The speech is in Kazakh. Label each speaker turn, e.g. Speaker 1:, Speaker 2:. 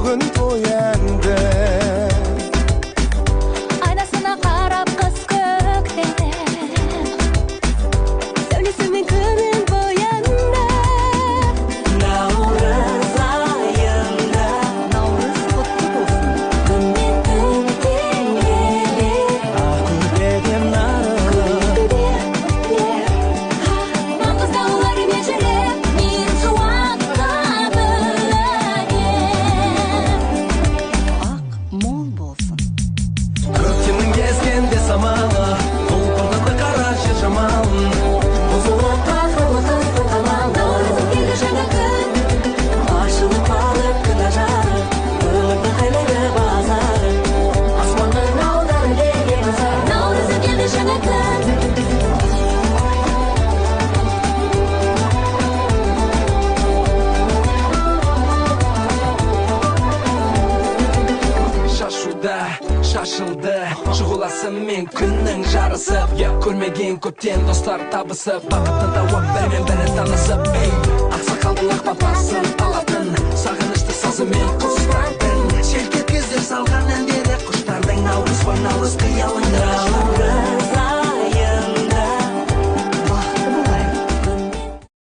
Speaker 1: бүгін боянды.
Speaker 2: Айнасына қарап қыз көктем, сәулесімен күнің боянды.
Speaker 3: Наурыз айында,
Speaker 2: Наурыз құтты болсын.
Speaker 3: күнмен күн теңеле.
Speaker 1: Ақ көрпеден нарылып,
Speaker 2: Маңғыз тауларымен жүріп, мен қуатқа бөлінем. Ақ мол болсын.
Speaker 1: көктемнің кезгенде самалы, толқынды қара жер жамалын.
Speaker 3: Бұзылып тағылы қыздың қамалы.
Speaker 2: Наурызым келді жаңа күн,
Speaker 3: Ашылып қалып күн ажары, өмірдің қайнайды базары. Аспанның алдары келген азар.
Speaker 2: наурызым келді жаңа күн.
Speaker 4: Шашуда шашылды шұғыласым мен күннің жарысып көрмеген көптен достар табысып бақытты тауып бірімен бірі танысып